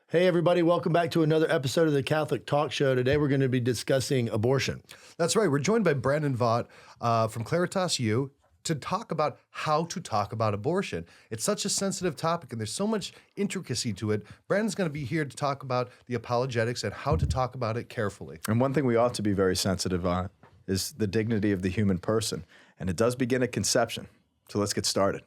Hey, everybody, welcome back to another episode of the Catholic Talk Show. Today, we're going to be discussing abortion. That's right. We're joined by Brandon Vogt from Claritas U to talk about how to talk about abortion. It's such a sensitive topic, and there's so much intricacy to it. Brandon's going to be here to talk about the apologetics and how to talk about it carefully. And one thing we ought to be very sensitive on is the dignity of the human person. And it does begin at conception. So let's get started.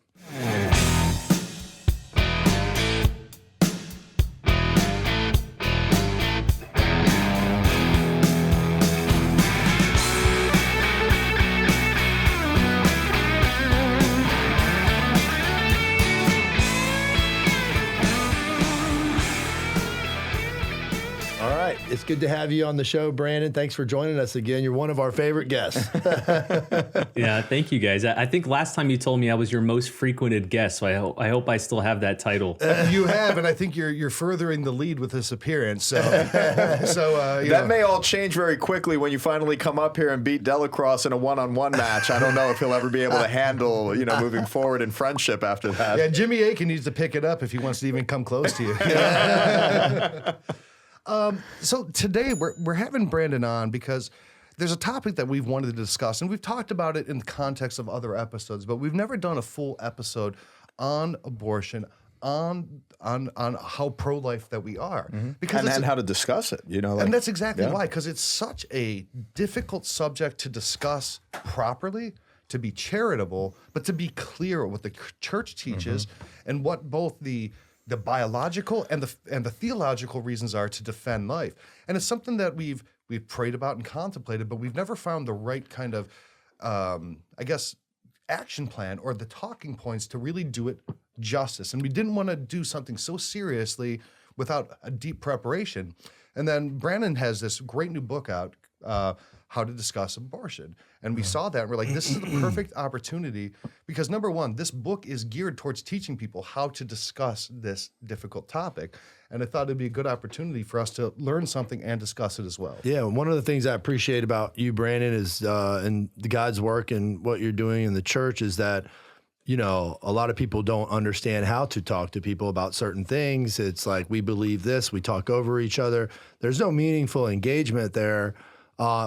It's good to have you on the show, Brandon. Thanks for joining us again. You're one of our favorite guests. Yeah, thank you, guys. I think last time you told me I was your most frequented guest, so I hope I still have that title. You have, and I think you're furthering the lead with this appearance. So, that may all change very quickly when you finally come up here and beat Delacroix in a one-on-one match. I don't know if he'll ever be able to handle, moving forward in friendship after that. Yeah, Jimmy Aiken needs to pick it up if he wants to even come close to you. So today we're having Brandon on because there's a topic that we've wanted to discuss, and we've talked about it in the context of other episodes, but we've never done a full episode on abortion, on how pro-life that we are, because and how to discuss it, and that's exactly why, because it's such a difficult subject to discuss properly, to be charitable, but to be clear what the church teaches and what both the biological and the theological reasons are to defend life. And it's something that we've prayed about and contemplated, but we've never found the right kind of, action plan or the talking points to really do it justice. And we didn't want to do something so seriously without a deep preparation. And then Brandon has this great new book out, How to Discuss Abortion. And we saw that and we're like, this is the perfect opportunity because number one, this book is geared towards teaching people how to discuss this difficult topic. And I thought it'd be a good opportunity for us to learn something and discuss it as well. Yeah, one of the things I appreciate about you, Brandon, is and the God's work and what you're doing in the church is that, a lot of people don't understand how to talk to people about certain things. It's like we believe this, we talk over each other. There's no meaningful engagement there.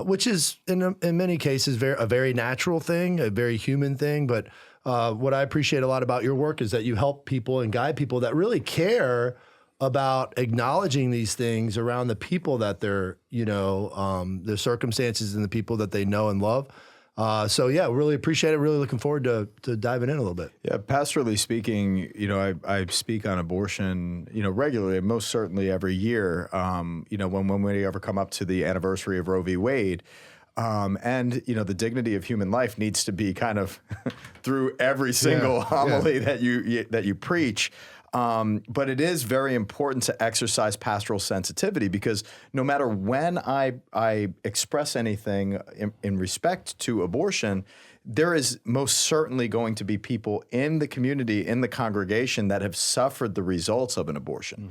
Which is in many cases a very natural thing, a very human thing. But what I appreciate a lot about your work is that you help people and guide people that really care about acknowledging these things around the people that they're, the circumstances and the people that they know and love. Really appreciate it. Really looking forward to diving in a little bit. Yeah, pastorally speaking, I speak on abortion, regularly, most certainly every year, when we ever come up to the anniversary of Roe v. Wade. The dignity of human life needs to be kind of through every single homily that you preach. But it is very important to exercise pastoral sensitivity because no matter when I express anything in respect to abortion, there is most certainly going to be people in the community, in the congregation that have suffered the results of an abortion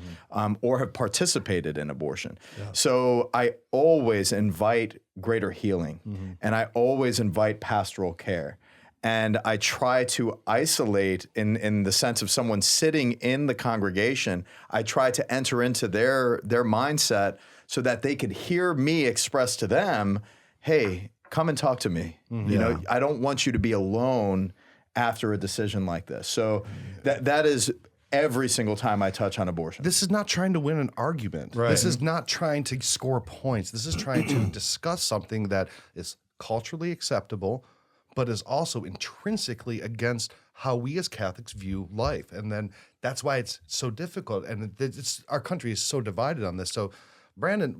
or have participated in abortion. Yeah. So I always invite greater healing and I always invite pastoral care. And I try to isolate in the sense of someone sitting in the congregation. I try to enter into their mindset so that they could hear me express to them, hey, come and talk to me. I don't want you to be alone after a decision like this. So that is every single time I touch on abortion. This is not trying to win an argument. Right. This is not trying to score points. This is trying to discuss something that is culturally acceptable, but is also intrinsically against how we as Catholics view life. And then that's why it's so difficult. And our country is so divided on this. So, Brandon,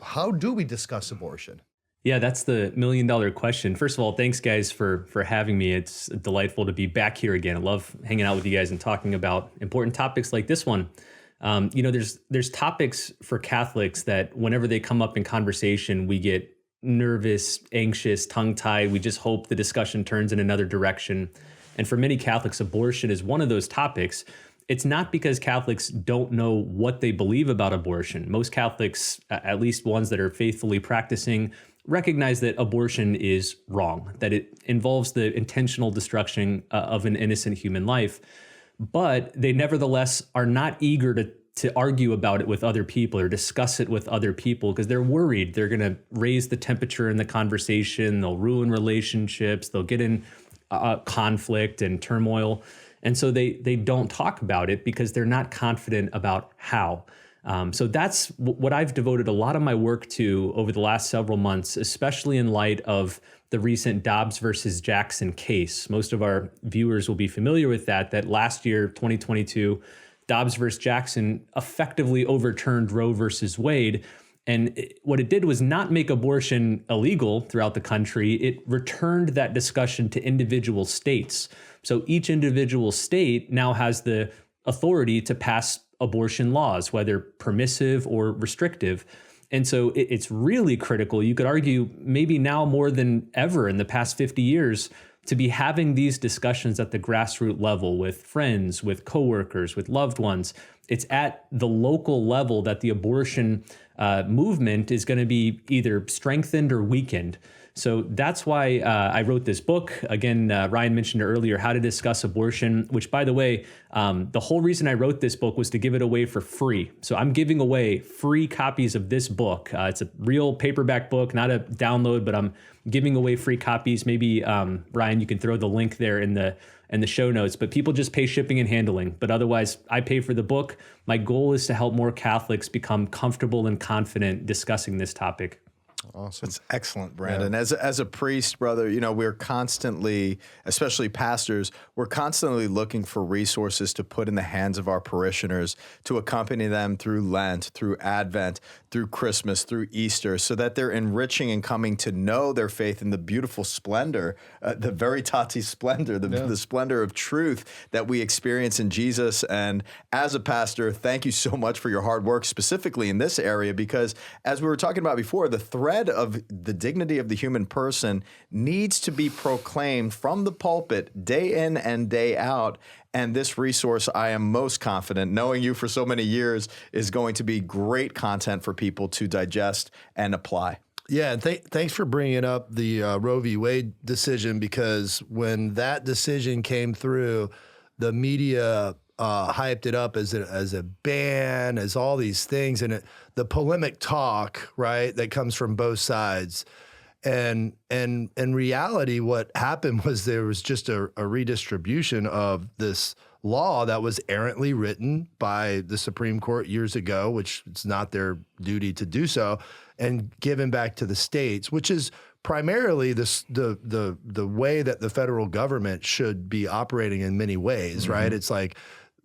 how do we discuss abortion? Yeah, that's the million-dollar question. First of all, thanks, guys, for having me. It's delightful to be back here again. I love hanging out with you guys and talking about important topics like this one. There's topics for Catholics that whenever they come up in conversation, we get nervous, anxious, tongue-tied. We just hope the discussion turns in another direction. And for many Catholics, abortion is one of those topics. It's not because Catholics don't know what they believe about abortion. Most Catholics, at least ones that are faithfully practicing, recognize that abortion is wrong, that it involves the intentional destruction of an innocent human life. But they nevertheless are not eager to argue about it with other people or discuss it with other people because they're worried they're going to raise the temperature in the conversation, they'll ruin relationships, they'll get in conflict and turmoil. And so they don't talk about it because they're not confident about how. So that's what I've devoted a lot of my work to over the last several months, especially in light of the recent Dobbs versus Jackson case. Most of our viewers will be familiar with that last year, 2022, Dobbs versus Jackson effectively overturned Roe versus Wade. And what it did was not make abortion illegal throughout the country. It returned that discussion to individual states. So each individual state now has the authority to pass abortion laws, whether permissive or restrictive. And so it's really critical. You could argue maybe now more than ever in the past 50 years to be having these discussions at the grassroots level with friends, with coworkers, with loved ones. It's at the local level that the abortion movement is going to be either strengthened or weakened. So that's why I wrote this book. Again, Ryan mentioned earlier how to discuss abortion, which, by the way, the whole reason I wrote this book was to give it away for free. So I'm giving away free copies of this book. It's a real paperback book, not a download, but I'm giving away free copies. Maybe, Ryan, you can throw the link there in the show notes, but people just pay shipping and handling. But otherwise, I pay for the book. My goal is to help more Catholics become comfortable and confident discussing this topic. Awesome. That's excellent, Brandon. Yeah. As a priest, brother, we're constantly, especially pastors, we're constantly looking for resources to put in the hands of our parishioners to accompany them through Lent, through Advent, through Christmas, through Easter, so that they're enriching and coming to know their faith in the beautiful splendor, the veritatis splendor, the splendor of truth that we experience in Jesus. And as a pastor, thank you so much for your hard work, specifically in this area, because as we were talking about before, the thread of the dignity of the human person needs to be proclaimed from the pulpit day in and day out. And this resource, I am most confident, knowing you for so many years, is going to be great content for people to digest and apply. Yeah, and thanks for bringing up the Roe v. Wade decision, because when that decision came through, the media hyped it up as a ban, as all these things, and the polemic talk, right, that comes from both sides. And in reality, what happened was there was just a redistribution of this law that was errantly written by the Supreme Court years ago, which it's not their duty to do so, and given back to the states, which is primarily the way that the federal government should be operating in many ways, right? Mm-hmm. It's like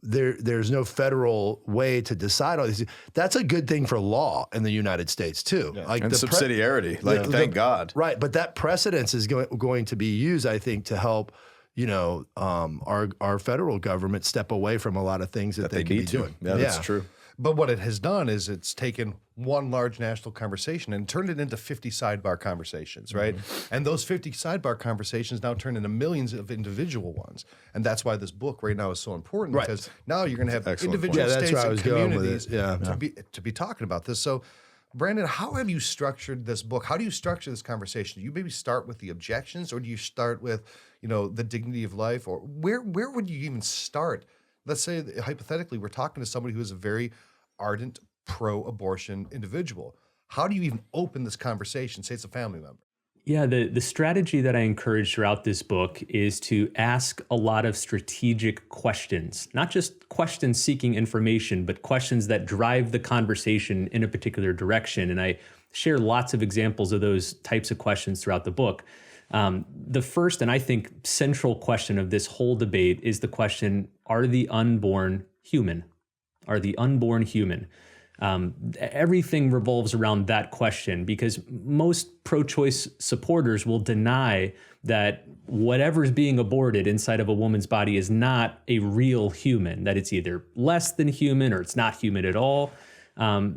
there's no federal way to decide all these. That's a good thing for law in the United States too. Yeah. Like and subsidiarity, thank God. Right, but that precedence is going to be used, I think, to help our federal government step away from a lot of things that they could be doing. Yeah, that's true. But what it has done is it's taken one large national conversation and turned it into 50 sidebar conversations, right? Mm-hmm. And those 50 sidebar conversations now turn into millions of individual ones. And that's why this book right now is so important, right? Because now you're going to have individual states and communities to be talking about this. So, Brandon, how have you structured this book? How do you structure this conversation? Do you maybe start with the objections, or do you start with, the dignity of life, or where would you even start? Let's say, hypothetically, we're talking to somebody who is a very ardent pro-abortion individual. How do you even open this conversation? Say it's a family member. Yeah, the strategy that I encourage throughout this book is to ask a lot of strategic questions, not just questions seeking information, but questions that drive the conversation in a particular direction. And I share lots of examples of those types of questions throughout the book. The first, and I think central question of this whole debate is the question, are the unborn human? Are the unborn human? Everything revolves around that question, because most pro-choice supporters will deny that whatever's being aborted inside of a woman's body is not a real human, that it's either less than human or it's not human at all.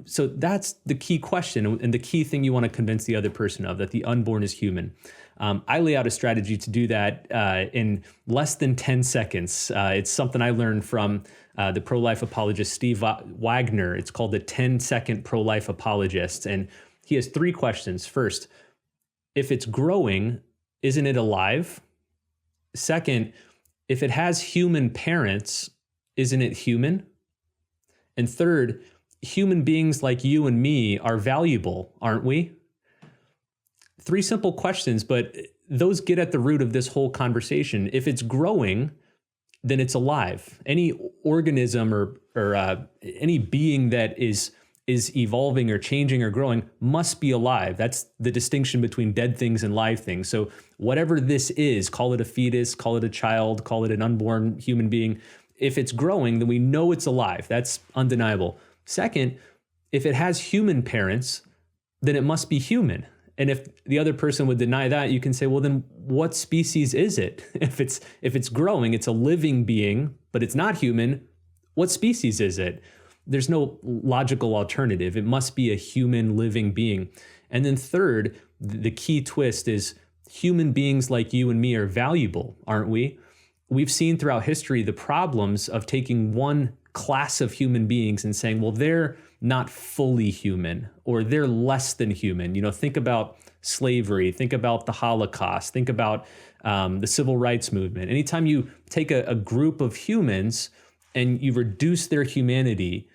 So that's the key question, and the key thing you want to convince the other person of, that the unborn is human. I lay out a strategy to do that in less than 10 seconds. It's something I learned from the pro-life apologist Steve Wagner. It's called the 10-second pro-life apologist. And he has 3 questions. First, if it's growing, isn't it alive? Second, if it has human parents, isn't it human? And third, human beings like you and me are valuable, aren't we? 3 simple questions, but those get at the root of this whole conversation. If it's growing, then it's alive. Any organism or any being that is evolving or changing or growing must be alive. That's the distinction between dead things and live things. So whatever this is, call it a fetus, call it a child, call it an unborn human being, if it's growing, then we know it's alive. That's undeniable. Second, if it has human parents, then it must be human. And if the other person would deny that, you can say, well, then what species is it? If it's growing, it's a living being, but it's not human. What species is it? There's no logical alternative. It must be a human living being. And then third, the key twist is human beings like you and me are valuable, aren't we? We've seen throughout history the problems of taking one class of human beings and saying, well, they're not fully human or they're less than human. You know, think about slavery, think about the Holocaust, think about the civil rights movement. Anytime you take a group of humans and you reduce their humanity,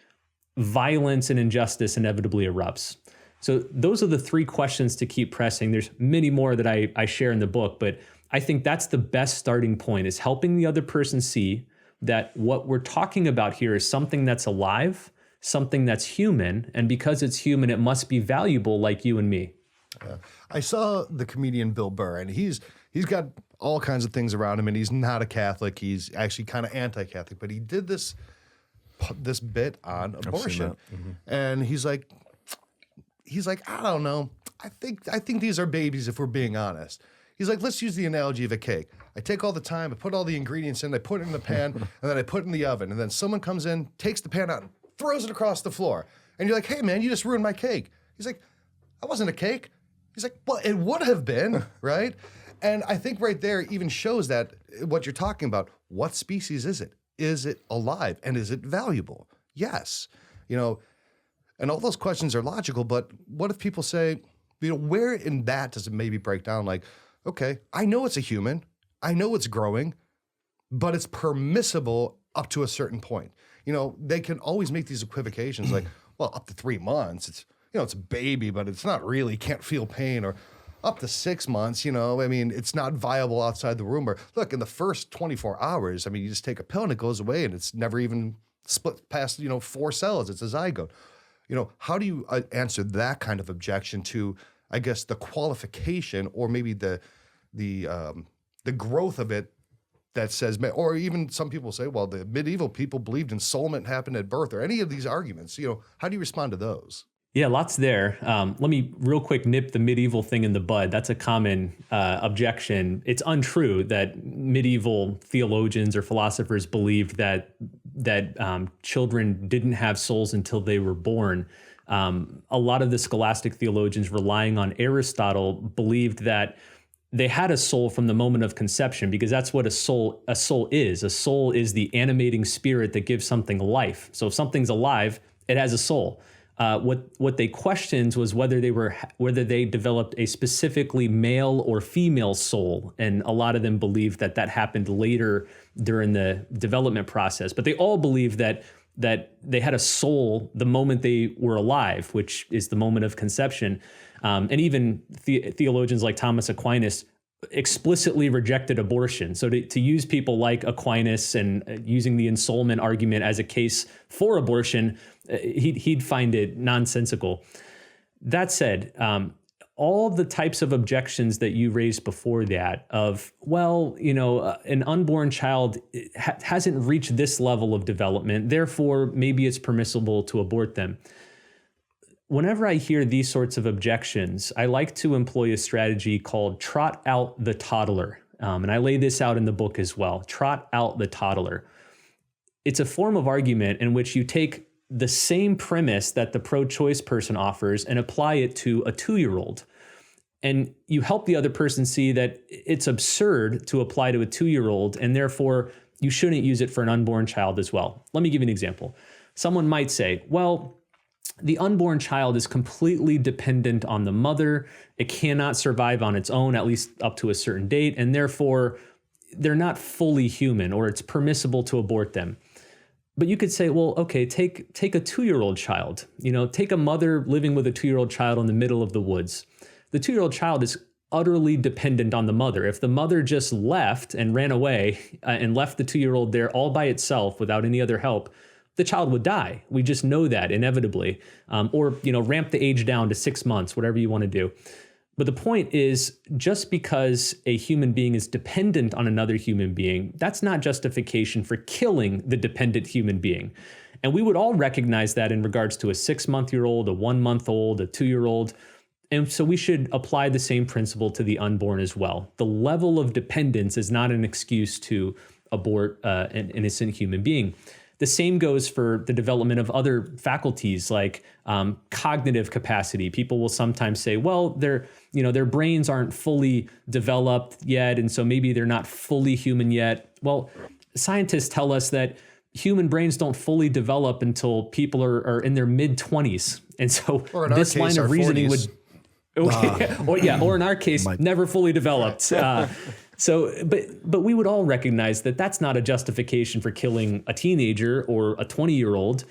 violence and injustice inevitably erupts. So those are the 3 questions to keep pressing. There's many more that I share in the book, but I think that's the best starting point, is helping the other person see that what we're talking about here is something that's alive, something that's human, and because it's human, it must be valuable like you and me. I saw the comedian Bill Burr, and he's got all kinds of things around him, and he's not a Catholic. He's actually kind of anti-Catholic, but he did this bit on abortion, and he's like, I don't know. I think these are babies if we're being honest. He's like, let's use the analogy of a cake. I take all the time, I put all the ingredients in, I put it in the pan, and then I put it in the oven, and then someone comes in, takes the pan out, and throws it across the floor. And you're like, hey man, you just ruined my cake. He's like, that wasn't a cake. He's like, well, it would have been, right? And I think right there even shows that what you're talking about, what species is it? Is it alive? And is it valuable? Yes. You know, and all those questions are logical, but what if people say, you know, where in that does it maybe break down? Like, okay, I know it's a human. I know it's growing, but it's permissible up to a certain point. You know, they can always make these equivocations like, well, up to 3 months, it's, you know, it's a baby, but it's not really, can't feel pain, or up to 6 months, you know, I mean, it's not viable outside the womb. Or look, in the first 24 hours, I mean, you just take a pill and it goes away and it's never even split past, you know, 4 cells. It's a zygote. You know, how do you answer that kind of objection to, I guess, the qualification or maybe the growth of it that says, or even some people say, well, the medieval people believed ensoulment happened at birth, or any of these arguments, you know, how do you respond to those? Yeah, lots there. Let me real quick nip the medieval thing in the bud. That's a common objection. It's untrue that medieval theologians or philosophers believed that children didn't have souls until they were born. A lot of the scholastic theologians relying on Aristotle believed that they had a soul from the moment of conception, because that's what a soul is. A soul is the animating spirit that gives something life. So if something's alive, it has a soul. What they questioned was whether they developed a specifically male or female soul, and a lot of them believed that happened later during the development process. But they all believed that they had a soul the moment they were alive, which is the moment of conception. And even theologians like Thomas Aquinas explicitly rejected abortion. So to use people like Aquinas and using the ensoulment argument as a case for abortion, he'd find it nonsensical. That said, all the types of objections that you raised before that of, well, you know, an unborn child hasn't reached this level of development, therefore maybe it's permissible to abort them. Whenever I hear these sorts of objections, I like to employ a strategy called trot out the toddler. And I lay this out in the book as well. Trot out the toddler. It's a form of argument in which you take the same premise that the pro-choice person offers and apply it to a 2-year-old. And you help the other person see that it's absurd to apply to a 2-year-old, and therefore you shouldn't use it for an unborn child as well. Let me give you an example. Someone might say, well, the unborn child is completely dependent on the mother. It cannot survive on its own, at least up to a certain date, and therefore they're not fully human, or it's permissible to abort them. But you could say, well, okay, take a 2-year-old child, take a mother living with a 2-year-old child in the middle of the woods. The 2-year-old child is utterly dependent on the mother. If the mother just left and ran away and left the 2-year-old there all by itself without any other help, the child would die. We just know that inevitably. Or ramp the age down to 6 months, whatever you want to do. But the point is, just because a human being is dependent on another human being, that's not justification for killing the dependent human being. And we would all recognize that in regards to a 6-month-old, a 1-month-old, a 2-year-old. And so we should apply the same principle to the unborn as well. The level of dependence is not an excuse to abort an innocent human being. The same goes for the development of other faculties like cognitive capacity. People will sometimes say, well, their brains aren't fully developed yet, and so maybe they're not fully human yet. Well, scientists tell us that human brains don't fully develop until people are in their mid-20s. And so this line of reasoning would... or in our case, never fully developed. But we would all recognize that that's not a justification for killing a teenager or a 20-year-old.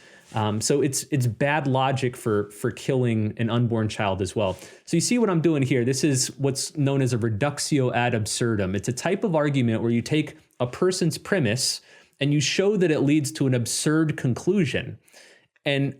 So it's bad logic for killing an unborn child as well. So you see what I'm doing here? This is what's known as a reductio ad absurdum. It's a type of argument where you take a person's premise and you show that it leads to an absurd conclusion. And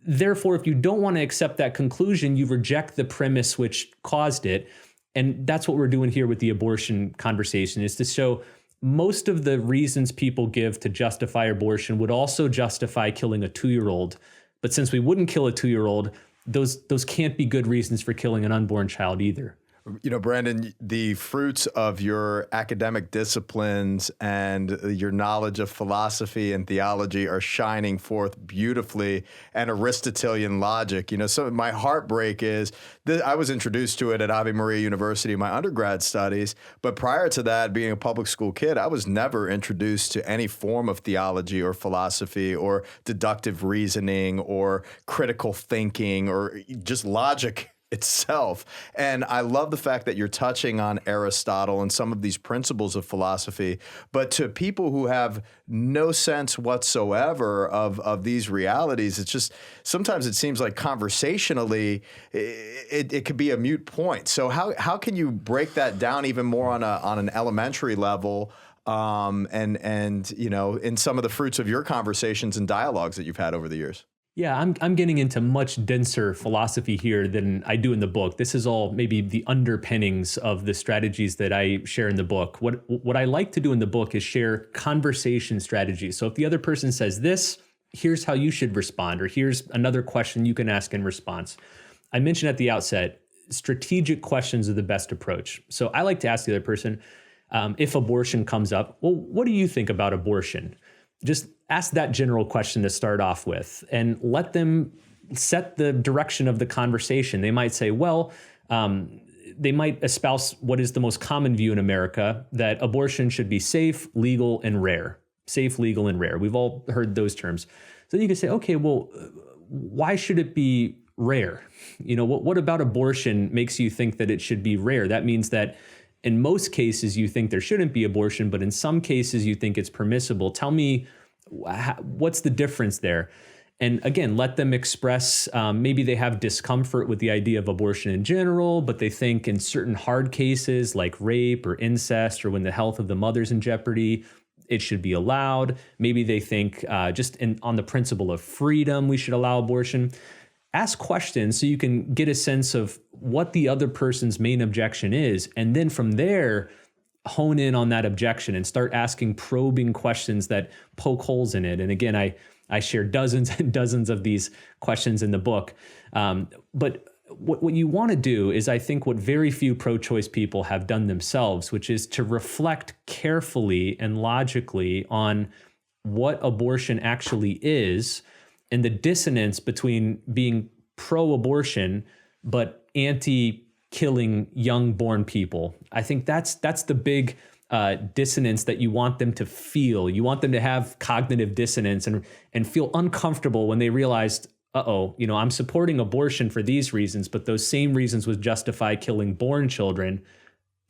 therefore, if you don't want to accept that conclusion, you reject the premise which caused it. And that's what we're doing here with the abortion conversation, is to show most of the reasons people give to justify abortion would also justify killing a 2-year-old. But since we wouldn't kill a 2-year-old, those can't be good reasons for killing an unborn child either. Brandon, the fruits of your academic disciplines and your knowledge of philosophy and theology are shining forth beautifully, and Aristotelian logic. So my heartbreak is that I was introduced to it at Ave Maria University in my undergrad studies. But prior to that, being a public school kid, I was never introduced to any form of theology or philosophy or deductive reasoning or critical thinking or just logic itself. And I love the fact that you're touching on Aristotle and some of these principles of philosophy, but to people who have no sense whatsoever of these realities, it's just, sometimes it seems like conversationally, it could be a moot point. So how can you break that down even more on an elementary level, and in some of the fruits of your conversations and dialogues that you've had over the years? Yeah, I'm getting into much denser philosophy here than I do in the book. This is all maybe the underpinnings of the strategies that I share in the book. What I like to do in the book is share conversation strategies. So if the other person says this, here's how you should respond, or here's another question you can ask in response. I mentioned at the outset, strategic questions are the best approach. So I like to ask the other person, if abortion comes up, well, what do you think about abortion? Just ask that general question to start off with and let them set the direction of the conversation. They might say, well, they might espouse what is the most common view in America, that abortion should be safe, legal, and rare. Safe, legal, and rare. We've all heard those terms. So you can say, okay, well, why should it be rare? What about abortion makes you think that it should be rare? That means that in most cases, you think there shouldn't be abortion, but in some cases, you think it's permissible. Tell me, what's the difference there? And again, let them express, maybe they have discomfort with the idea of abortion in general, but they think in certain hard cases like rape or incest, or when the health of the mother's in jeopardy, it should be allowed. Maybe they think on the principle of freedom, we should allow abortion. Ask questions so you can get a sense of what the other person's main objection is. And then from there, hone in on that objection and start asking probing questions that poke holes in it. And again, I share dozens and dozens of these questions in the book. But what you want to do is, I think, what very few pro-choice people have done themselves, which is to reflect carefully and logically on what abortion actually is, and the dissonance between being pro-abortion but anti-killing young-born people. I think that's the big dissonance that you want them to feel. You want them to have cognitive dissonance and feel uncomfortable when they realized, I'm supporting abortion for these reasons, but those same reasons would justify killing born children.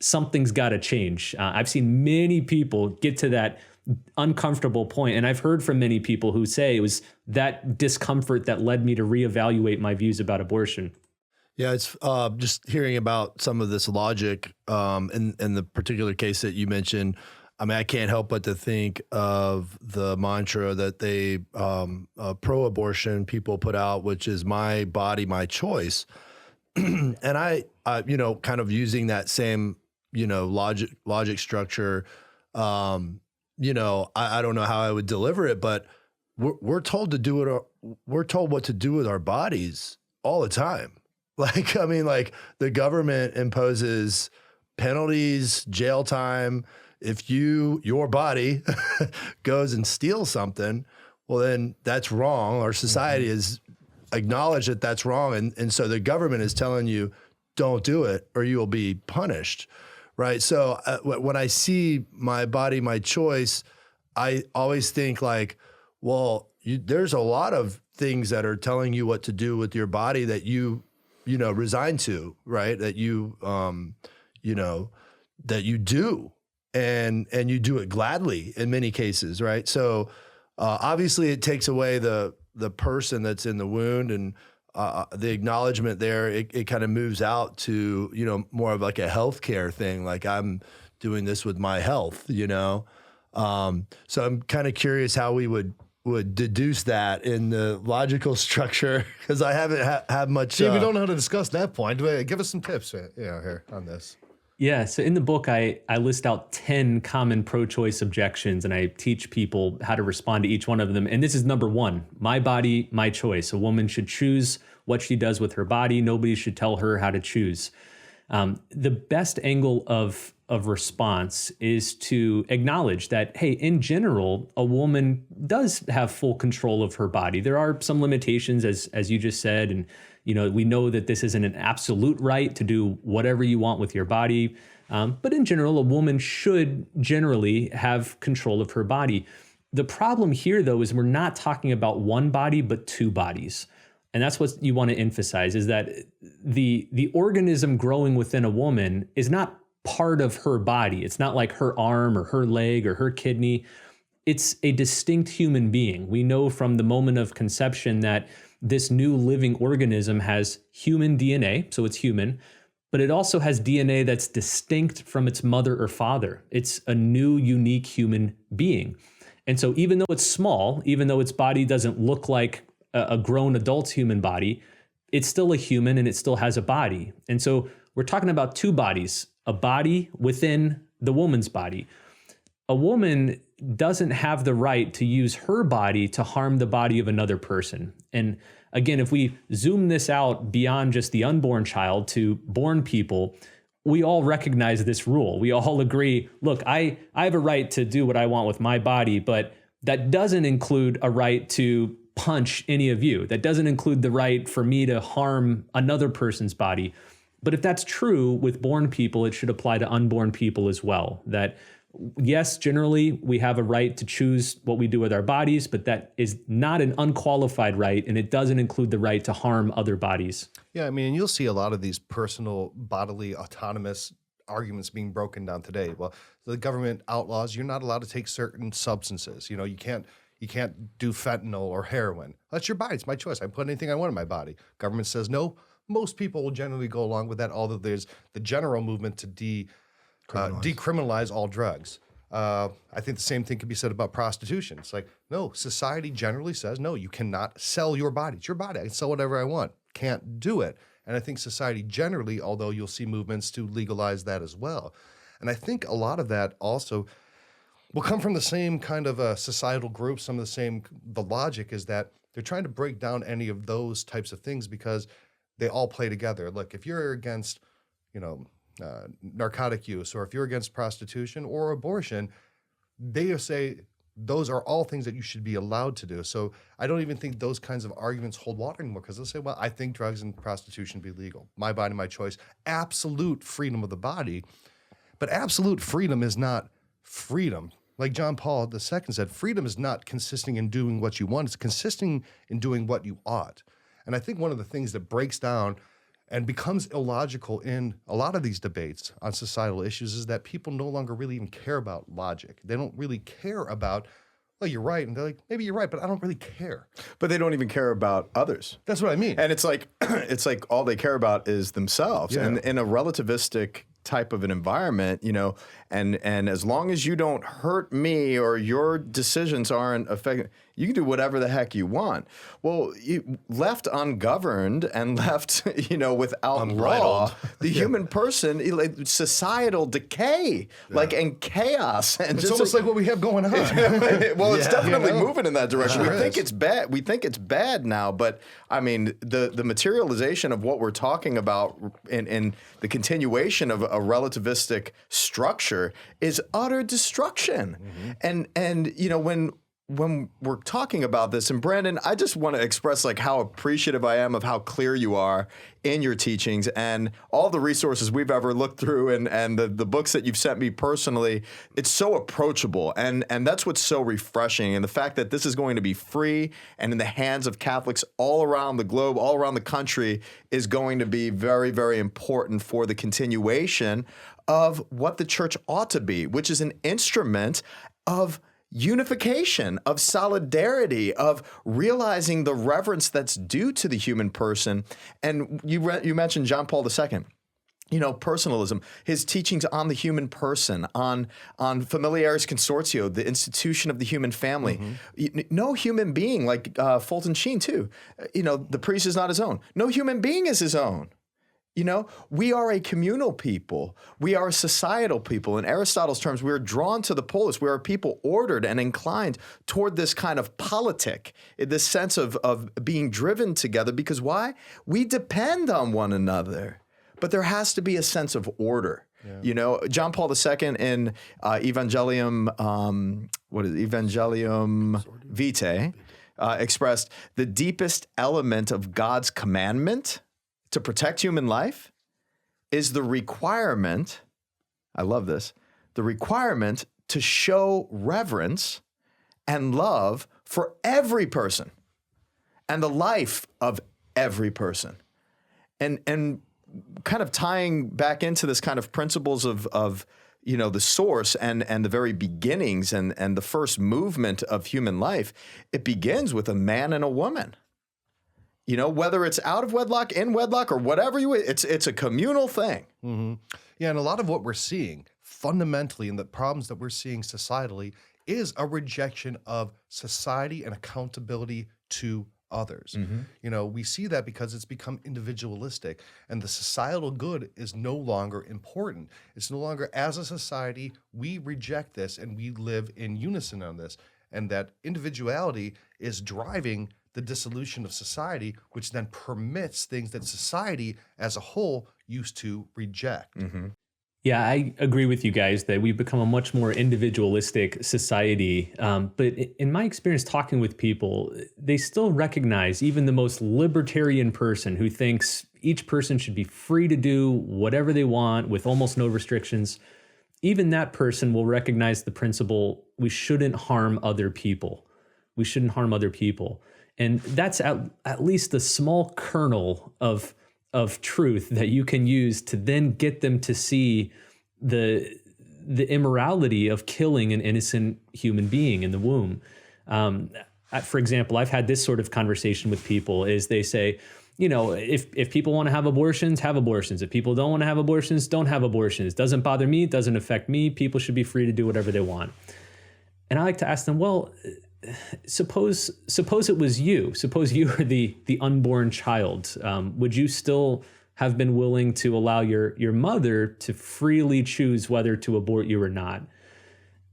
Something's got to change. I've seen many people get to that uncomfortable point. And I've heard from many people who say it was that discomfort that led me to reevaluate my views about abortion. Yeah, it's just hearing about some of this logic in the particular case that you mentioned. I mean, I can't help but to think of the mantra that they pro-abortion people put out, which is "my body, my choice." And I, kind of using that same, logic structure. I don't know how I would deliver it, but we're told to do it. We're told what to do with our bodies all the time. Like the government imposes penalties, jail time. If your body goes and steals something, well, then that's wrong. Our society has acknowledged that that's wrong. And so the government is telling you, don't do it or you will be punished. Right. So when I see my body, my choice, I always think like, well, there's a lot of things that are telling you what to do with your body that you resign to, right? That you do. And you do it gladly in many cases, right? So obviously it takes away the person that's in the wound, and the acknowledgement there, it kind of moves out to, more of like a healthcare thing. Like I'm doing this with my health, So I'm kind of curious how we would deduce that in the logical structure, because I haven't had much. See, we don't know how to discuss that point. Give us some tips here on this. Yeah, so in the book, I list out 10 common pro-choice objections, and I teach people how to respond to each one of them. And this is number 1, my body, my choice. A woman should choose what she does with her body. Nobody should tell her how to choose. The best angle of response is to acknowledge that, hey, in general, a woman does have full control of her body. There are some limitations, as you just said, and we know that this isn't an absolute right to do whatever you want with your body. But in general, a woman should generally have control of her body. The problem here, though, is we're not talking about one body, but 2 bodies. And that's what you want to emphasize, is that the organism growing within a woman is not part of her body. It's not like her arm or her leg or her kidney. It's a distinct human being. We know from the moment of conception that this new living organism has human DNA, so it's human, but it also has DNA that's distinct from its mother or father. It's a new, unique human being. And so even though it's small, even though its body doesn't look like a grown adult's human body, it's still a human and it still has a body. And so we're talking about 2 bodies, a body within the woman's body. A woman doesn't have the right to use her body to harm the body of another person. And again, if we zoom this out beyond just the unborn child to born people, we all recognize this rule. We all agree, look, I have a right to do what I want with my body, but that doesn't include a right to punch any of you. That doesn't include the right for me to harm another person's body. But if that's true with born people, it should apply to unborn people as well. That yes, generally we have a right to choose what we do with our bodies, but that is not an unqualified right, and it doesn't include the right to harm other bodies. Yeah, I mean, you'll see a lot of these personal, bodily, autonomous arguments being broken down today. Well, the government outlaws, you're not allowed to take certain substances. You can't do fentanyl or heroin. That's your body. It's my choice. I put anything I want in my body. Government says no. Most people will generally go along with that, although there's the general movement to decriminalize all drugs. I think the same thing can be said about prostitution. It's like, no, society generally says, no, you cannot sell your body. It's your body. I can sell whatever I want. Can't do it. And I think society generally, although you'll see movements to legalize that as well. And I think a lot of that also will come from the same kind of societal groups. Some of the logic is that they're trying to break down any of those types of things because they all play together. Look, if you're against, narcotic use, or if you're against prostitution or abortion, they say those are all things that you should be allowed to do. So I don't even think those kinds of arguments hold water anymore, because they'll say, well, I think drugs and prostitution be legal. My body, my choice. Absolute freedom of the body. But absolute freedom is not freedom. Like John Paul II said, freedom is not consisting in doing what you want. It's consisting in doing what you ought. And I think one of the things that breaks down and becomes illogical in a lot of these debates on societal issues is that people no longer really even care about logic. They don't really care about, well, you're right. And they're like, maybe you're right, but I don't really care. But they don't even care about others. That's what I mean. And it's like all they care about is themselves. Yeah. And in a relativistic type of an environment, you know, and as long as you don't hurt me or your decisions aren't affecting, you can do whatever the heck you want. Well, left ungoverned and left, you know, without law, the human person, like, societal decay, like, and chaos. And it's almost like what we have going on. Well, it's definitely You know? moving in that direction. Sure We think is. it's bad. We think it's bad now, but I mean, the materialization of what we're talking about in the continuation of a relativistic structure is utter destruction. And you know, when we're talking about this, and Brandon, I just want to express like how appreciative I am of how clear you are in your teachings and all the resources we've ever looked through and the books that you've sent me personally. It's so approachable, and that's what's so refreshing. And the fact that this is going to be free and in the hands of Catholics all around the globe, all around the country, is going to be very, very important for the continuation of what the church ought to be, which is an instrument of unification, of solidarity, of realizing the reverence that's due to the human person. And you mentioned John Paul II. You know, personalism, his teachings on the human person, on Familiaris Consortio, the institution of the human family. No human being, like Fulton Sheen too, you know, the priest is not his own. No human being is his own. You know, we are a communal people. We are a societal people. In Aristotle's terms, we are drawn to the polis. We are a people ordered and inclined toward this kind of politic, this sense of being driven together. Because why? We depend on one another. But there has to be a sense of order. Yeah. You know, John Paul II in Evangelium Vitae expressed the deepest element of God's commandment to protect human life is the requirement, I love this, the requirement to show reverence and love for every person and the life of every person. And kind of tying back into this kind of principles of you know, the source and the very beginnings and the first movement of human life, it begins with a man and a woman. You know, whether it's out of wedlock, in wedlock, or whatever it's a communal thing. Yeah, and a lot of what we're seeing fundamentally in the problems that we're seeing societally is a rejection of society and accountability to others. You know, we see that because it's become individualistic and the societal good is no longer important. It's no longer, as a society, we reject this and we live in unison on this. And that individuality is driving the dissolution of society, which then permits things that society as a whole used to reject. Yeah, I agree with you guys that we've become a much more individualistic society. But in my experience talking with people, they still recognize even the most libertarian person who thinks each person should be free to do whatever they want with almost no restrictions. Even that person will recognize the principle, we shouldn't harm other people. We shouldn't harm other people. And that's at least a small kernel of truth that you can use to then get them to see the immorality of killing an innocent human being in the womb. For example, I've had this sort of conversation with people is they say, you know, if people want to have abortions, have abortions. If people don't want to have abortions, don't have abortions. It doesn't bother me. It doesn't affect me. People should be free to do whatever they want. And I like to ask them, well, suppose it was you. Suppose you were the unborn child. Would you still have been willing to allow your mother to freely choose whether to abort you or not?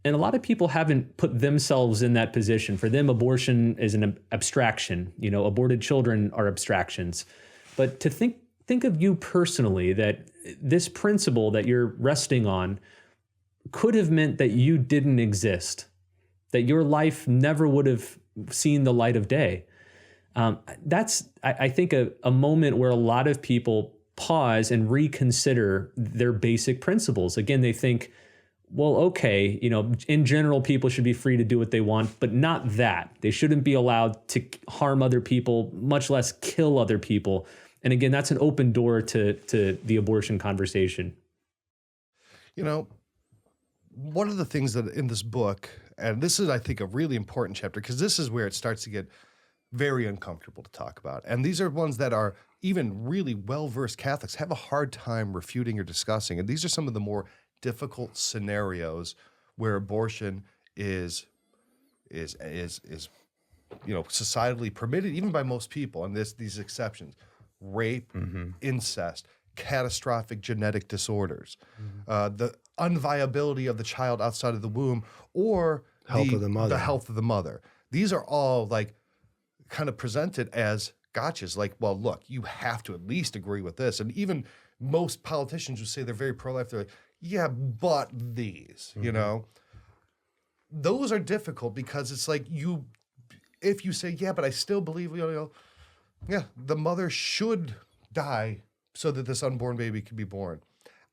And a lot of people haven't put themselves in that position. For them, abortion is an abstraction. You know, aborted children are abstractions. But to think of you personally, that this principle that you're resting on could have meant that you didn't exist, that your life never would have seen the light of day. That's, I think, a moment where a lot of people pause and reconsider their basic principles. Again, they think, well, okay, you know, in general, people should be free to do what they want, but not that. They shouldn't be allowed to harm other people, much less kill other people. And again, that's an open door to the abortion conversation. You know, one of the things that in this book, and this is, I think, a really important chapter, because this is where it starts to get very uncomfortable to talk about. And these are ones that are even really well-versed Catholics have a hard time refuting or discussing. And these are some of the more difficult scenarios where abortion is societally permitted, even by most people. And these exceptions: rape, incest, catastrophic genetic disorders, the unviability of the child outside of the womb, or the health of the mother. These are all like kind of presented as gotchas. Like, well, look, you have to at least agree with this. And even most politicians who say they're very pro-life, they're like, yeah, but these, you know, those are difficult because it's like if you say, yeah, but I still believe, yeah, the mother should die so that this unborn baby can be born.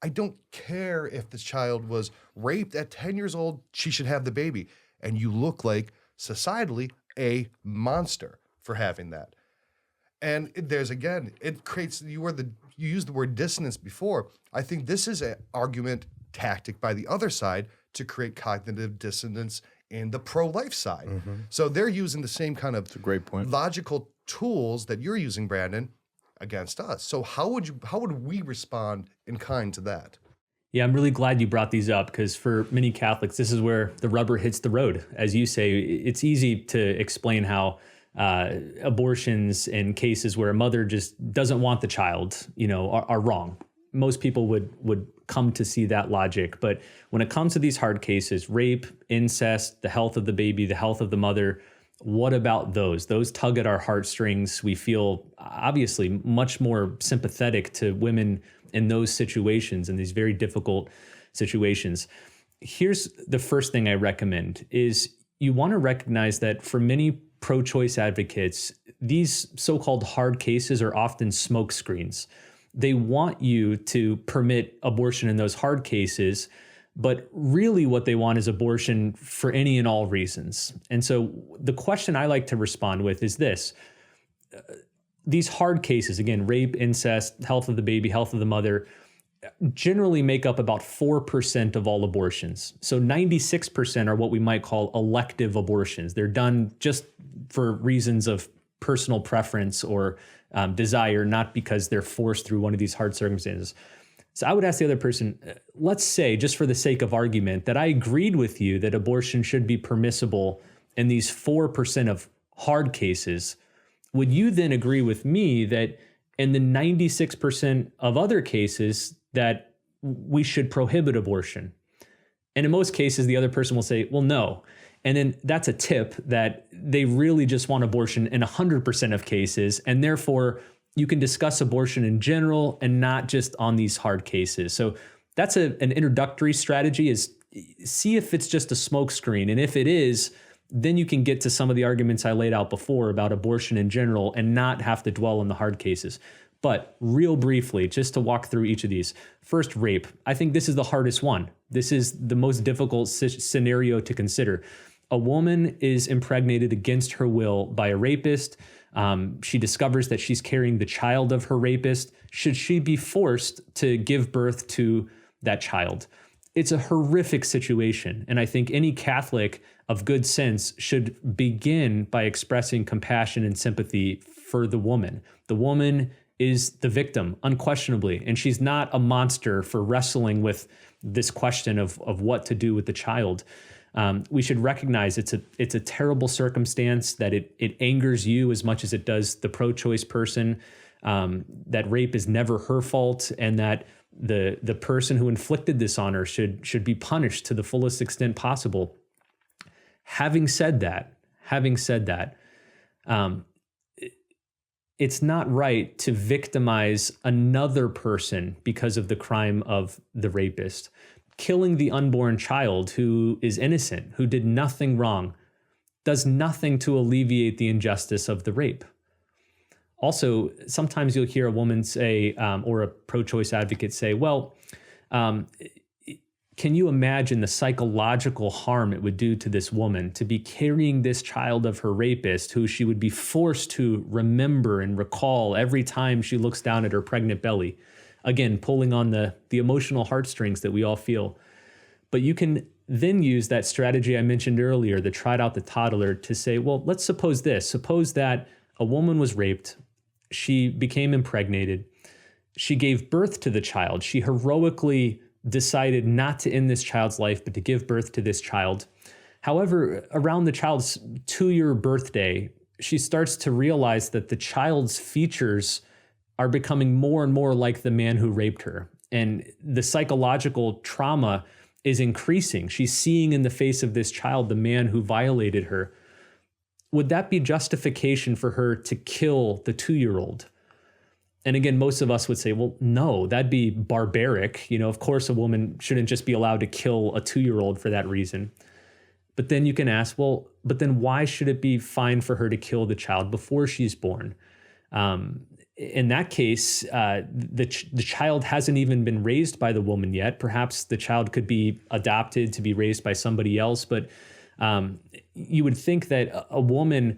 I don't care if the child was raped at 10 years old, she should have the baby. And you look like, societally, a monster for having that. And there's, again, it creates, you used the word dissonance before. I think this is an argument tactic by the other side to create cognitive dissonance in the pro-life side. So they're using the same kind of great point. Logical tools that you're using, Brandon, against us. So how would we respond in kind to that? Yeah, I'm really glad you brought these up, because for many Catholics, this is where the rubber hits the road. As you say, it's easy to explain how abortions and cases where a mother just doesn't want the child, are wrong. Most people would come to see that logic. But when it comes to these hard cases, rape, incest, the health of the baby, the health of the mother, what about those? Those tug at our heartstrings. We feel obviously much more sympathetic to women in those situations, in these very difficult situations. Here's the first thing I recommend is you want to recognize that for many pro-choice advocates, these so-called hard cases are often smoke screens. They want you to permit abortion in those hard cases, but really what they want is abortion for any and all reasons. And so the question I like to respond with is this. These hard cases, again, rape, incest, health of the baby, health of the mother, generally make up about 4% of all abortions. So 96% are what we might call elective abortions. They're done just for reasons of personal preference or desire, not because they're forced through one of these hard circumstances. So I would ask the other person, let's say, just for the sake of argument, that I agreed with you that abortion should be permissible in these 4% of hard cases. Would you then agree with me that in the 96% of other cases that we should prohibit abortion? And in most cases, the other person will say, well, no. And then that's a tip that they really just want abortion in 100% of cases. And therefore, you can discuss abortion in general and not just on these hard cases. So that's an introductory strategy, is see if it's just a smokescreen. And if it is, then you can get to some of the arguments I laid out before about abortion in general and not have to dwell on the hard cases. But real briefly, just to walk through each of these. First, rape. I think this is the hardest one. This is the most difficult scenario to consider. A woman is impregnated against her will by a rapist. She discovers that she's carrying the child of her rapist. Should she be forced to give birth to that child? It's a horrific situation. And I think any Catholic of good sense should begin by expressing compassion and sympathy for the woman. The woman is the victim, unquestionably, and she's not a monster for wrestling with this question of what to do with the child. We should recognize it's a terrible circumstance, that it angers you as much as it does the pro-choice person, that rape is never her fault, and that the person who inflicted this on her should be punished to the fullest extent possible. Having said that, it's not right to victimize another person because of the crime of the rapist. Killing the unborn child who is innocent, who did nothing wrong, does nothing to alleviate the injustice of the rape. Also, sometimes you'll hear a woman say, or a pro-choice advocate say, well, can you imagine the psychological harm it would do to this woman to be carrying this child of her rapist, who she would be forced to remember and recall every time she looks down at her pregnant belly? Again, pulling on the emotional heartstrings that we all feel. But you can then use that strategy I mentioned earlier, the tried out the toddler, to say, well, let's suppose this. Suppose that a woman was raped, she became impregnated, she gave birth to the child, she heroically decided not to end this child's life, but to give birth to this child. However, around the child's 2-year birthday, she starts to realize that the child's features are becoming more and more like the man who raped her. And the psychological trauma is increasing. She's seeing in the face of this child the man who violated her. Would that be justification for her to kill the 2-year-old? And again, most of us would say, well, no, that'd be barbaric. Of course, a woman shouldn't just be allowed to kill a 2-year-old for that reason. But then you can ask, well, but then why should it be fine for her to kill the child before she's born? In that case, the child hasn't even been raised by the woman yet. Perhaps the child could be adopted to be raised by somebody else. But you would think that a woman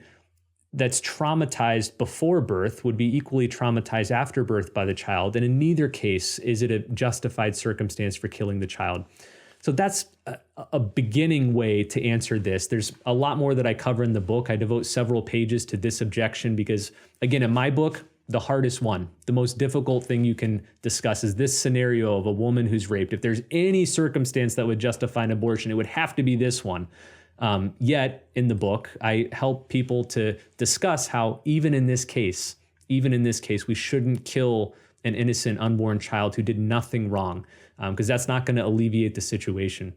that's traumatized before birth would be equally traumatized after birth by the child. And in neither case is it a justified circumstance for killing the child. So that's a beginning way to answer this. There's a lot more that I cover in the book. I devote several pages to this objection because, again, in my book, the hardest one, the most difficult thing you can discuss is this scenario of a woman who's raped. If there's any circumstance that would justify an abortion, it would have to be this one. Yet in the book, I help people to discuss how even in this case, we shouldn't kill an innocent unborn child who did nothing wrong, because that's not going to alleviate the situation.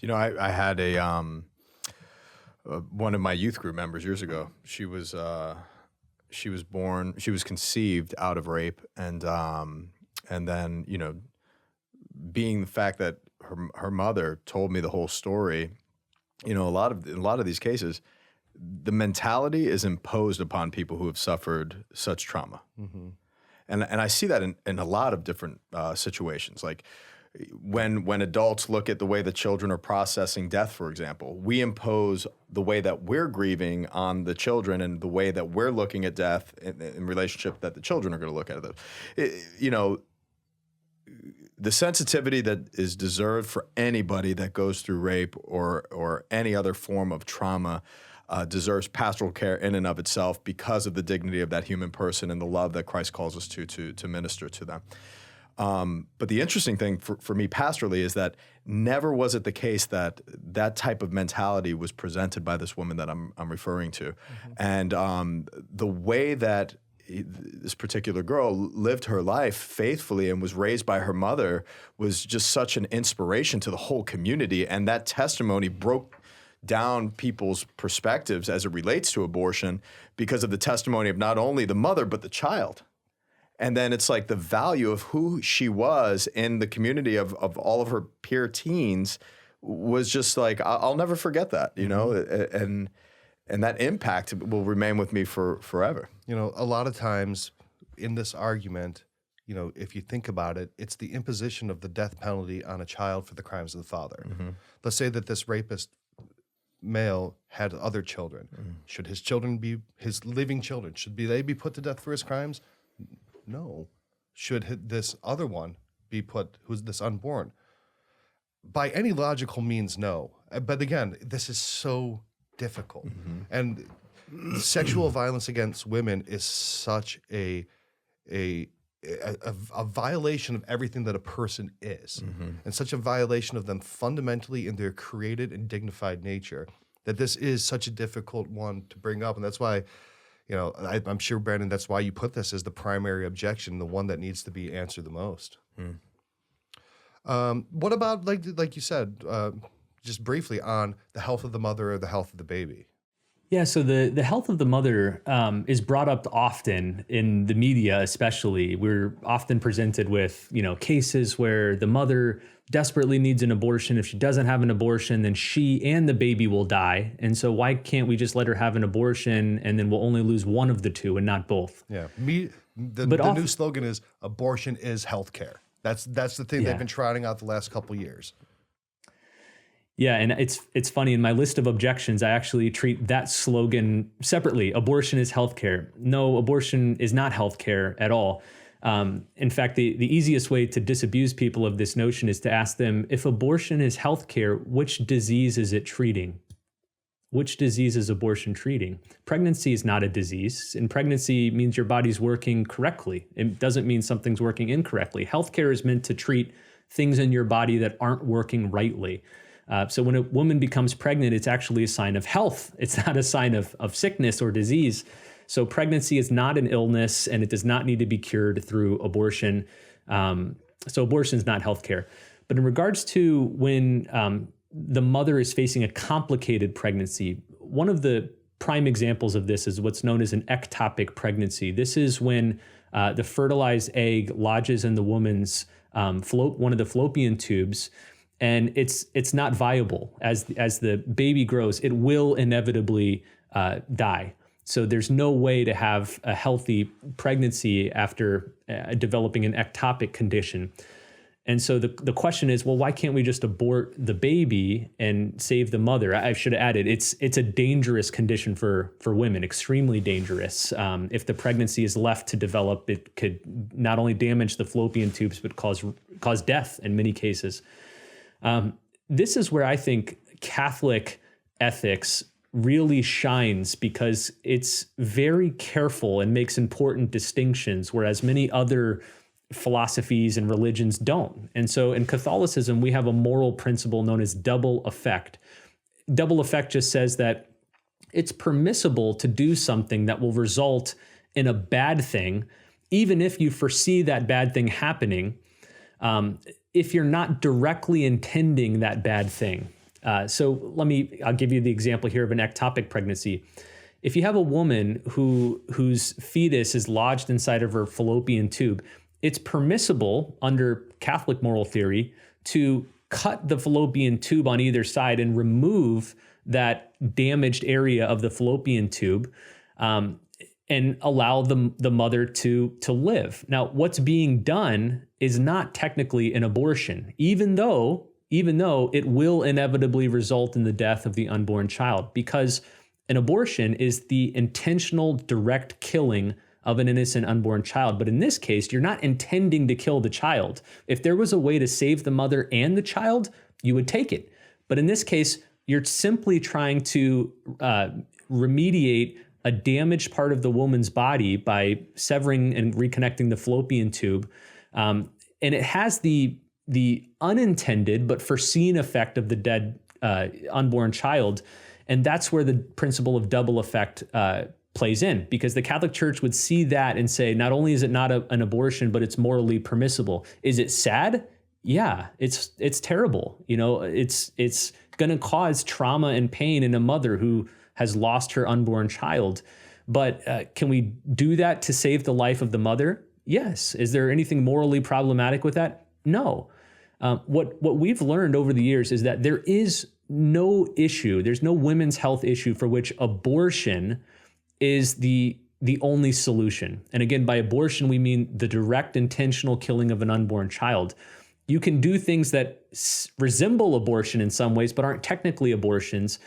Yeah. I had one of my youth group members years ago. She was conceived out of rape, and then being the fact that her mother told me the whole story, a lot of these cases, the mentality is imposed upon people who have suffered such trauma. Mm-hmm. And I see that in a lot of different situations. Like when adults look at the way the children are processing death, for example, we impose the way that we're grieving on the children and the way that we're looking at death in relationship that the children are going to look at it. The sensitivity that is deserved for anybody that goes through rape or any other form of trauma deserves pastoral care in and of itself because of the dignity of that human person and the love that Christ calls us to minister to them. But the interesting thing for me pastorally is that never was it the case that that type of mentality was presented by this woman that I'm referring to. Mm-hmm. And the way that this particular girl lived her life faithfully and was raised by her mother was just such an inspiration to the whole community. And that testimony broke down people's perspectives as it relates to abortion because of the testimony of not only the mother, but the child. And then it's like the value of who she was in the community of all of her peer teens was just like, I'll never forget that, and that impact will remain with me forever. A lot of times in this argument, if you think about it, it's the imposition of the death penalty on a child for the crimes of the father. Mm-hmm. Let's say that this rapist male had other children. Mm-hmm. Should his children be his living children? Should they be put to death for his crimes? No. Should this other one be put, who's this unborn? By any logical means, no. But again, this is so difficult. Mm-hmm. And sexual violence against women is such a violation of everything that a person is, mm-hmm. and such a violation of them fundamentally in their created and dignified nature that this is such a difficult one to bring up. And that's why, I'm sure, Brandon, that's why you put this as the primary objection, the one that needs to be answered the most. Mm. What about, like you said, just briefly on the health of the mother or the health of the baby? Yeah, so the health of the mother is brought up often in the media, especially. We're often presented with, cases where the mother desperately needs an abortion. If she doesn't have an abortion, then she and the baby will die. And so why can't we just let her have an abortion and then we'll only lose one of the two and not both? Yeah, the new slogan is abortion is healthcare. That's the thing Yeah. they've been trotting out the last couple years. Yeah, and it's funny, in my list of objections, I actually treat that slogan separately. Abortion is healthcare. No, abortion is not healthcare at all. In fact, the easiest way to disabuse people of this notion is to ask them, if abortion is healthcare, which disease is it treating? Which disease is abortion treating? Pregnancy is not a disease, and pregnancy means your body's working correctly. It doesn't mean something's working incorrectly. Healthcare is meant to treat things in your body that aren't working rightly. So when a woman becomes pregnant, it's actually a sign of health. It's not a sign of sickness or disease. So pregnancy is not an illness, and it does not need to be cured through abortion. So abortion is not healthcare. But in regards to when the mother is facing a complicated pregnancy, one of the prime examples of this is what's known as an ectopic pregnancy. This is when the fertilized egg lodges in the woman's one of the fallopian tubes, and it's not viable. As the baby grows, it will inevitably die. So there's no way to have a healthy pregnancy after developing an ectopic condition. And so the question is, well, why can't we just abort the baby and save the mother? I should have added, it's a dangerous condition for women, extremely dangerous. If the pregnancy is left to develop, it could not only damage the fallopian tubes, but cause death in many cases. This is where I think Catholic ethics really shines, because it's very careful and makes important distinctions, whereas many other philosophies and religions don't. And so in Catholicism, we have a moral principle known as double effect. Double effect just says that it's permissible to do something that will result in a bad thing, even if you foresee that bad thing happening, if you're not directly intending that bad thing. So I'll give you the example here of an ectopic pregnancy. If you have a woman whose fetus is lodged inside of her fallopian tube, it's permissible under Catholic moral theory to cut the fallopian tube on either side and remove that damaged area of the fallopian tube, and allow the mother to live. Now, what's being done is not technically an abortion, even though it will inevitably result in the death of the unborn child, because an abortion is the intentional direct killing of an innocent unborn child. But in this case, you're not intending to kill the child. If there was a way to save the mother and the child, you would take it. But in this case, you're simply trying to remediate a damaged part of the woman's body by severing and reconnecting the fallopian tube. And it has the unintended but foreseen effect of the dead unborn child. And that's where the principle of double effect plays in, because the Catholic Church would see that and say, not only is it not an abortion, but it's morally permissible. Is it sad? Yeah, it's terrible. It's going to cause trauma and pain in a mother who has lost her unborn child. But can we do that to save the life of the mother? Yes. Is there anything morally problematic with that? No. What we've learned over the years is that there is no issue, there's no women's health issue for which abortion is the only solution. And again, by abortion, we mean the direct intentional killing of an unborn child. You can do things that resemble abortion in some ways, but aren't technically abortions.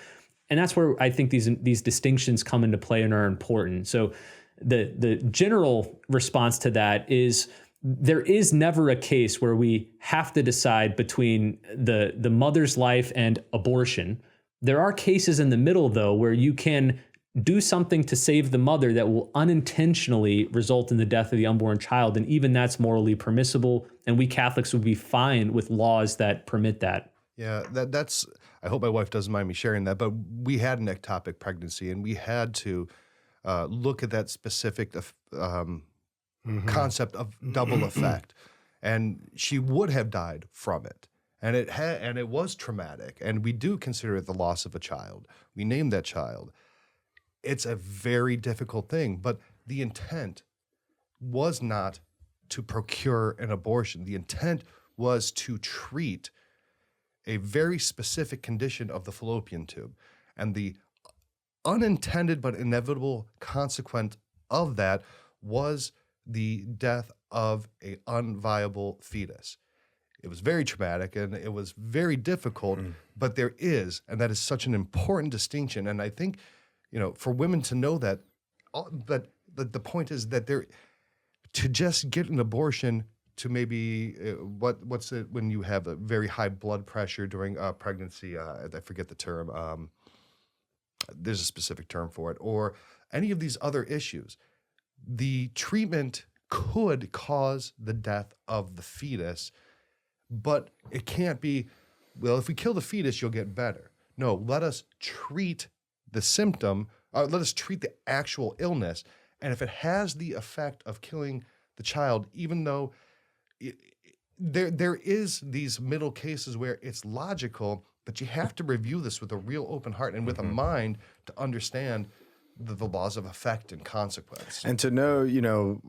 And that's where I think these distinctions come into play and are important. So the general response to that is, there is never a case where we have to decide between the mother's life and abortion. There are cases in the middle, though, where you can do something to save the mother that will unintentionally result in the death of the unborn child. And even that's morally permissible. And we Catholics would be fine with laws that permit that. Yeah, that's, I hope my wife doesn't mind me sharing that, but we had an ectopic pregnancy, and we had to look at that specific concept of double effect. And she would have died from it. And it was traumatic. And we do consider it the loss of a child. We named that child. It's a very difficult thing, but the intent was not to procure an abortion. The intent was to treat a very specific condition of the fallopian tube. And the unintended but inevitable consequence of that was the death of a unviable fetus. It was very traumatic and it was very difficult, but there is, and that is such an important distinction. And I think, for women to know that, but the point is that to just get an abortion, to maybe what's it when you have a very high blood pressure during pregnancy? I forget the term. There's a specific term for it, or any of these other issues. The treatment could cause the death of the fetus, but it can't be, well, if we kill the fetus, you'll get better. No, let us treat the symptom, let us treat the actual illness. And if it has the effect of killing the child, even though there is these middle cases where it's logical, but you have to review this with a real open heart and with a mind to understand the laws of effect and consequence. And to know,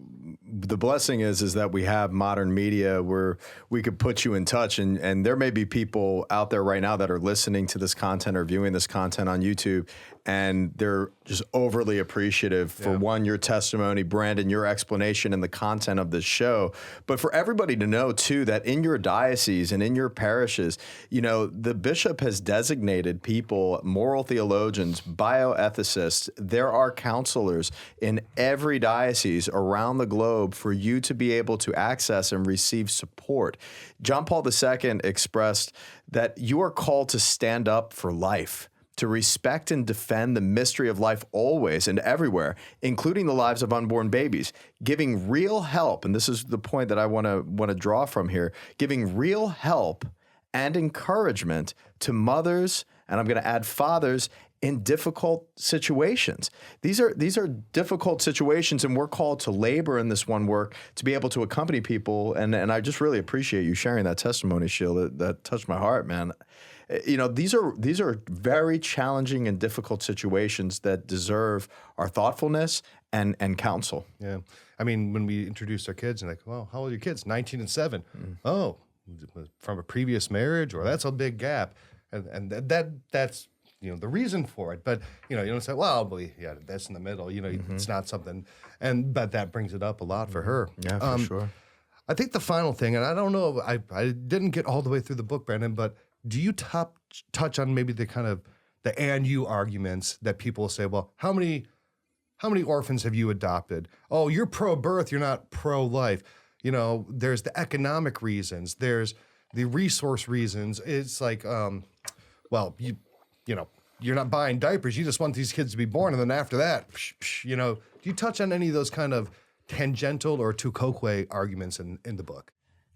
the blessing is that we have modern media where we could put you in touch, and there may be people out there right now that are listening to this content or viewing this content on YouTube, and they're just overly appreciative for one, your testimony, Brandon, your explanation and the content of this show. But for everybody to know too, that in your diocese and in your parishes, the bishop has designated people, moral theologians, bioethicists. There are counselors in every diocese around the globe for you to be able to access and receive support. John Paul II expressed that you are called to stand up for life, to respect and defend the mystery of life always and everywhere, including the lives of unborn babies, giving real help, and this is the point that I want to draw from here, giving real help and encouragement to mothers, and I'm going to add fathers, in difficult situations. These are difficult situations, and we're called to labor in this one work to be able to accompany people, and I just really appreciate you sharing that testimony, Sheila. That touched my heart, man. These are very challenging and difficult situations that deserve our thoughtfulness and counsel. Yeah. I mean, when we introduced our kids, and like, well, how old are your kids? 19 and 7. Oh, from a previous marriage, or that's a big gap. And that's, the reason for it. But, you don't say, well, that's in the middle. It's not something. But that brings it up a lot for her. Yeah, for sure. I think the final thing, and I don't know, I didn't get all the way through the book, Brandon, but do you touch on maybe the kind of the and you arguments that people say, well, how many orphans have you adopted? Oh, you're pro-birth, you're not pro-life. There's the economic reasons, there's the resource reasons. It's like, you're not buying diapers, you just want these kids to be born, and then after that, do you touch on any of those kind of tangential or tukokwe arguments in the book?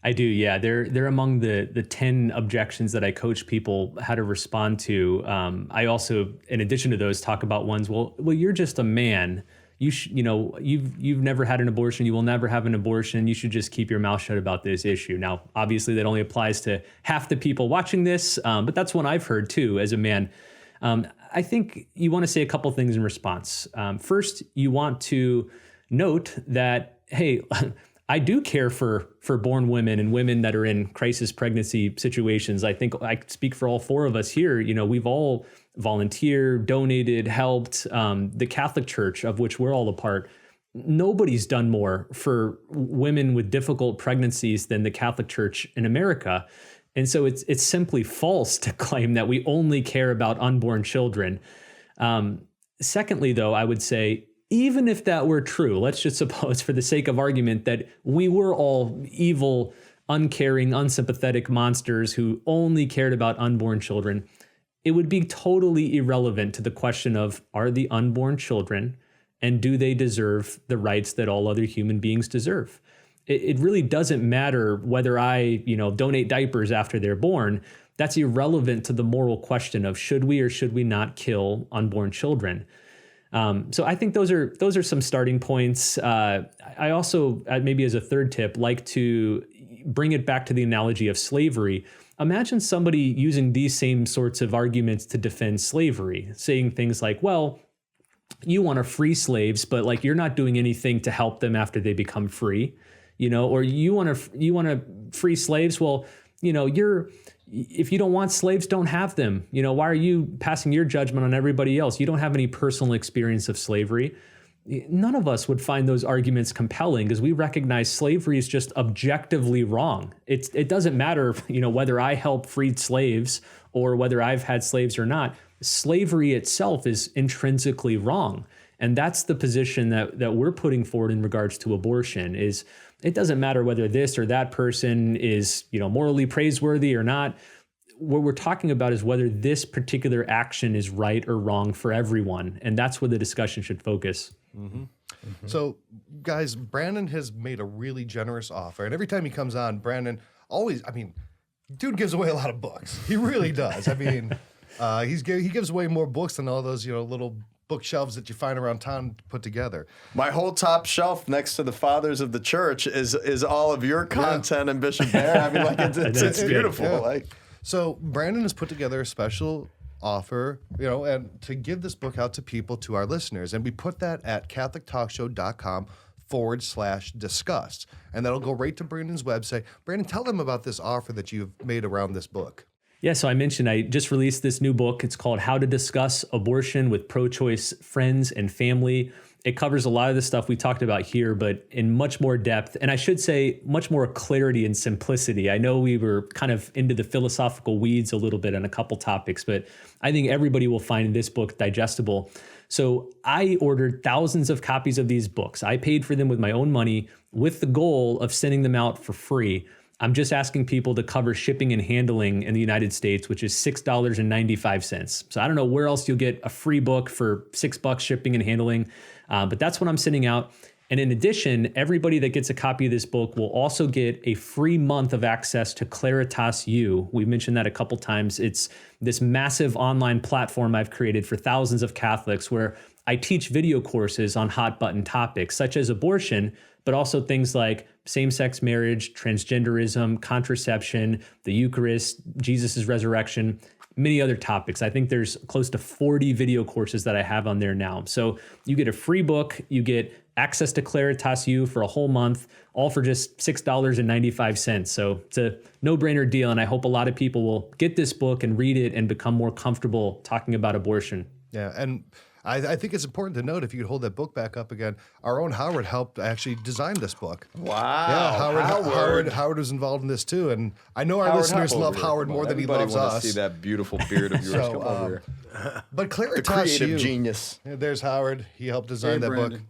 I do, yeah. They're among the 10 objections that I coach people how to respond to. I also, in addition to those, talk about ones. Well, you're just a man. You've never had an abortion. You will never have an abortion. You should just keep your mouth shut about this issue. Now, obviously, that only applies to half the people watching this, but that's one I've heard too as a man. I think you want to say a couple things in response. First, you want to note that, hey, I do care for born women and women that are in crisis pregnancy situations. I think I speak for all four of us here. We've all volunteered, donated, helped. The Catholic Church, of which we're all a part, nobody's done more for women with difficult pregnancies than the Catholic Church in America. And so it's simply false to claim that we only care about unborn children. Secondly, though, I would say, even if that were true, let's just suppose for the sake of argument that we were all evil, uncaring, unsympathetic monsters who only cared about unborn children, it would be totally irrelevant to the question of, are the unborn children and do they deserve the rights that all other human beings deserve? It really doesn't matter whether I, donate diapers after they're born. That's irrelevant to the moral question of should we or should we not kill unborn children. So I think those are some starting points. I also, maybe as a third tip, like to bring it back to the analogy of slavery. Imagine somebody using these same sorts of arguments to defend slavery, saying things like, well, you want to free slaves, but you're not doing anything to help them after they become free, or you want to free slaves. Well, if you don't want slaves, don't have them. Why are you passing your judgment on everybody else? You don't have any personal experience of slavery. none of us would find those arguments compelling because we recognize slavery is just objectively wrong. It doesn't matter, whether I help freed slaves or whether I've had slaves or not. Slavery itself is intrinsically wrong. And that's the position that we're putting forward in regards to abortion. Is it doesn't matter whether this or that person is, morally praiseworthy or not. What we're talking about is whether this particular action is right or wrong for everyone. And that's where the discussion should focus. Mm-hmm. Mm-hmm. So, guys, Brandon has made a really generous offer. And every time he comes on, Brandon dude gives away a lot of books. He really does. He gives away more books than all those, little bookshelves that you find around town put together. My whole top shelf next to the fathers of the church is all of your content and Bishop Bear. It's beautiful. Yeah. So Brandon has put together a special offer, and to give this book out to people, to our listeners. And we put that at catholictalkshow.com/discuss. And that'll go right to Brandon's website. Brandon, tell them about this offer that you've made around this book. Yeah, so I mentioned I just released this new book. It's called How to Discuss Abortion with Pro-Choice Friends and Family. It covers a lot of the stuff we talked about here, but in much more depth. And I should say much more clarity and simplicity. I know we were kind of into the philosophical weeds a little bit on a couple topics, but I think everybody will find this book digestible. So I ordered thousands of copies of these books. I paid for them with my own money with the goal of sending them out for free. I'm just asking people to cover shipping and handling in the United States, which is $6.95. So I don't know where else you'll get a free book for $6 shipping and handling, but that's what I'm sending out. And in addition, everybody that gets a copy of this book will also get a free month of access to Claritas U. We've mentioned that a couple times. It's this massive online platform I've created for thousands of Catholics where I teach video courses on hot button topics such as abortion, but also things like same-sex marriage, transgenderism, contraception, the Eucharist, Jesus' resurrection, many other topics. I think there's close to 40 video courses that I have on there now. So you get a free book, you get access to Claritas U for a whole month, all for just $6.95. So it's a no-brainer deal, and I hope a lot of people will get this book and read it and become more comfortable talking about abortion. Yeah, and I think it's important to note, if you could hold that book back up again, our own Howard helped actually design this book. Wow. Yeah, Howard was involved in this too. And I know our listeners love Howard more than he loves us. See that beautiful beard of yours come over here. But Claritas, the creative genius. Yeah, there's Howard. He helped design that book.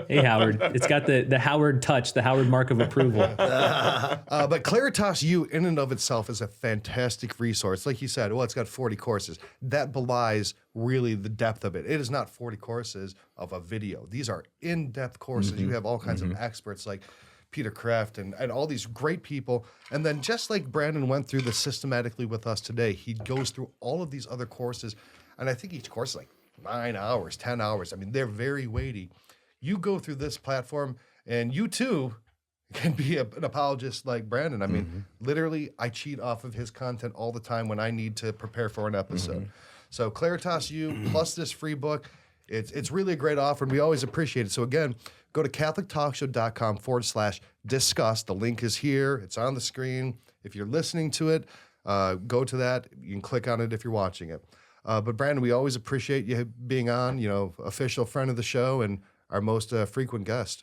Hey, Howard. It's got the Howard touch, the Howard mark of approval. But Claritas U in and of itself is a fantastic resource. Like you said, it's got 40 courses. That belies really the depth of it. It is not 40 courses of a video. These are in-depth courses. Mm-hmm. You have all kinds of experts like Peter Kraft and all these great people. And then just like Brandon went through this systematically with us today, he goes through all of these other courses. And I think each course is like 9 hours, 10 hours. I mean, they're very weighty. You go through this platform and you too can be an apologist like Brandon. I mean, literally, I cheat off of his content all the time when I need to prepare for an episode. So Claritas U plus this free book, it's really a great offer, and we always appreciate it. So again, go to catholictalkshow.com/discuss. The link is here. It's on the screen. If you're listening to it, go to that. You can click on it if you're watching it. But Brandon, we always appreciate you being on, official friend of the show and our most frequent guest.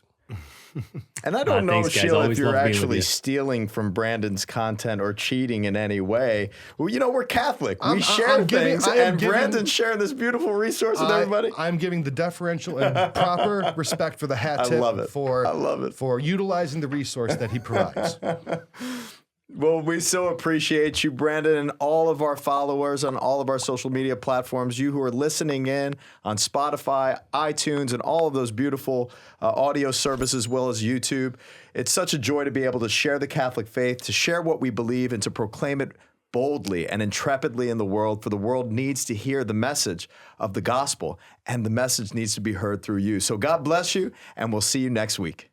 And I don't know, thanks, Sheila, Always if you're love being with actually you. stealing from Brandon's content or cheating in any way. Well, we're Catholic. We share things, and Brandon's sharing this beautiful resource with everybody. I'm giving the deferential and proper respect for the hat tip. I love it. For utilizing the resource that he provides. Well, we so appreciate you, Brandon, and all of our followers on all of our social media platforms, you who are listening in on Spotify, iTunes, and all of those beautiful audio services, as well as YouTube. It's such a joy to be able to share the Catholic faith, to share what we believe, and to proclaim it boldly and intrepidly in the world, for the world needs to hear the message of the gospel, and the message needs to be heard through you. So God bless you, and we'll see you next week.